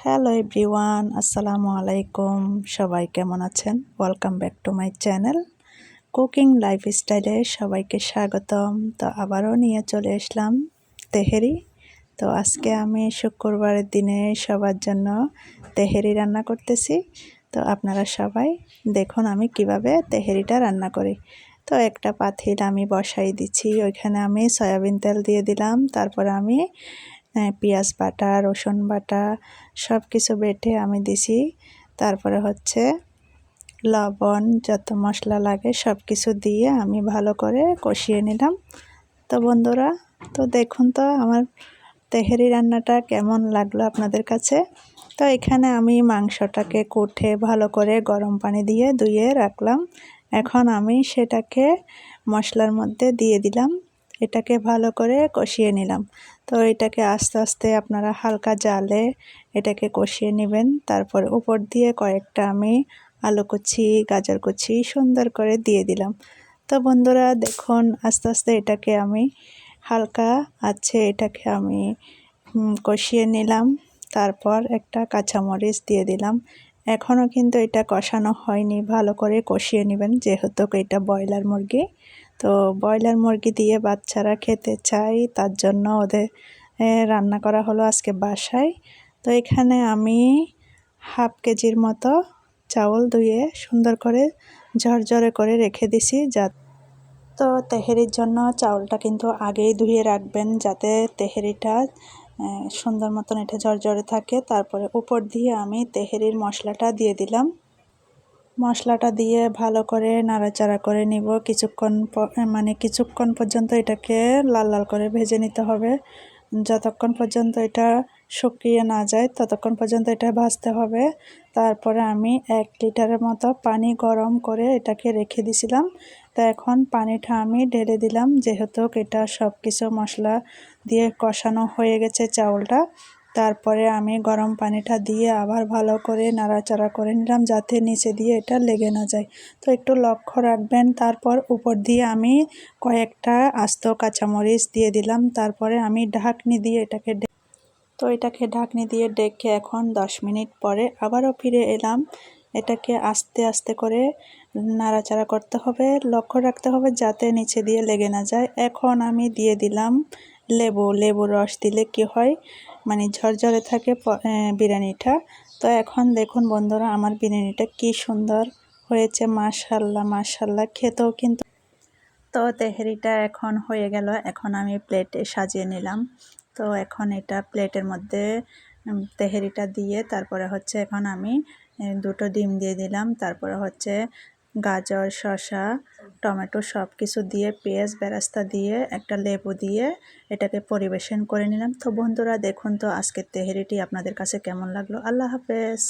Hello everyone, আসসালামু আলাইকুম। সবাই কেমন আছেন? Welcome back to my channel cooking লাইফস্টাইলে সবাইকে স্বাগতম। তো আবারও নিয়ে চলে আসলাম তেহেরি। তো আজকে আমি শুক্রবারের দিনে সবার জন্য তেহেরি রান্না করতেছি। তো আপনারা সবাই দেখুন আমি কিভাবে তেহেরিটা রান্না করি। তো একটা পাতিল আমি বসাই দিচ্ছি, ওইখানে আমি সয়াবিন তেল দিয়ে দিলাম। তারপরে আমি পেঁয়াজ বাটা, রসুন বাটা সব কিছু বেটে আমি দিছি। তারপরে হচ্ছে লবণ, যত মশলা লাগে সব কিছু দিয়ে আমি ভালো করে কষিয়ে নিলাম। তো বন্ধুরা, তো দেখুন তো আমার তেহেরি রান্নাটা কেমন লাগলো আপনাদের কাছে। তো এখানে আমি মাংসটাকে কুটে ভালো করে গরম পানি দিয়ে ধুয়ে রাখলাম। এখন আমি সেটাকে মশলার মধ্যে দিয়ে দিলাম, এটাকে ভালো করে কষিয়ে নিলাম। তো এটাকে আস্তে আস্তে আপনারা হালকা জালে এটাকে কষিয়ে নেবেন। তারপর উপর দিয়ে কয়েকটা আমি আলু কুচি, গাজর কুচি সুন্দর করে দিয়ে দিলাম। তো বন্ধুরা দেখুন, আস্তে আস্তে এটাকে আমি হালকা আছে এটাকে আমি কষিয়ে নিলাম। তারপর একটা কাঁচামরিচ দিয়ে দিলাম। এখনও কিন্তু এটা কষানো হয়নি, ভালো করে কষিয়ে নেবেন যেহেতু এটা ব্রয়লার মুরগি। তো ব্রয়লার মুরগি দিয়ে বাচ্চারা খেতে চায়, তার জন্য ওদের রান্না করা হলো আজকে বাসায়। তো এখানে আমি হাফ কেজির মতো চাউল ধুয়ে সুন্দর করে ঝরঝরে করে রেখে দিছি। তো তেহেরির জন্য চাউলটা কিন্তু আগেই ধুয়ে রাখবেন যাতে তেহেরিটা সুন্দর মতন এটা ঝরঝরে থাকে। তারপরে উপর দিয়ে আমি তেহেরির মশলাটা দিয়ে দিলাম। মশলাটা দিয়ে ভালো করে নাড়াচাড়া করে নিব কিছুক্ষণ পর্যন্ত এটাকে লাল লাল করে ভেজে নিতে হবে। যতক্ষণ পর্যন্ত এটা শুকিয়ে না যায় ততক্ষণ পর্যন্ত এটা ভাজতে হবে। তারপরে আমি 1 লিটারের মতো পানি গরম করে এটাকে রেখে দিয়েছিলাম। তো এখন পানিটা আমি ঢেলে দিলাম, যেহেতু এটা সব কিছু মশলা দিয়ে কষানো হয়ে গেছে চাউলটা। তারপরে আমি গরম পানিটা দিয়ে আবার ভালো করে নাড়াচাড়া করে নিলাম যাতে নিচে দিয়ে এটা লেগে না যায়। তো একটু লক্ষ্য রাখবেন। তারপর উপর দিয়ে আমি কয়েকটা আস্ত কাঁচামরিচ দিয়ে দিলাম। তারপরে আমি ঢাকনি দিয়ে এটাকে ঢাকনি দিয়ে ডেকে এখন 10 মিনিট পরে আবারও ফিরে এলাম। এটাকে আস্তে আস্তে করে নাড়াচাড়া করতে হবে, লক্ষ্য রাখতে হবে যাতে নিচে দিয়ে লেগে না যায়। এখন আমি দিয়ে দিলাম লেবুর রস দিলে কি হয়, মানে ঝরঝরে থাকে বিরিয়ানিটা। তো এখন দেখুন বন্ধুরা আমার বিরিয়ানিটা কি সুন্দর হয়েছে, মাশাআল্লাহ মাশাআল্লাহ, খেতেও কিন্তু। তো তেহেরিটা এখন হয়ে গেল, এখন আমি প্লেটে সাজিয়ে নিলাম। তো এখন এটা প্লেটের মধ্যে তেহেরিটা দিয়ে তারপরে হচ্ছে এখন আমি 2টো ডিম দিয়ে দিলাম। তারপরে হচ্ছে গাজর, শসা, টমেটো সব কিছু দিয়ে পেঁয়াজ বেরেস্তা দিয়ে একটা লেবু দিয়ে এটাকে পরিবেশন করে নিলাম। তো বন্ধুরা দেখুন তো আজকের তেহেরিটি আপনাদের কাছে কেমন লাগলো। আল্লাহ হাফেজ।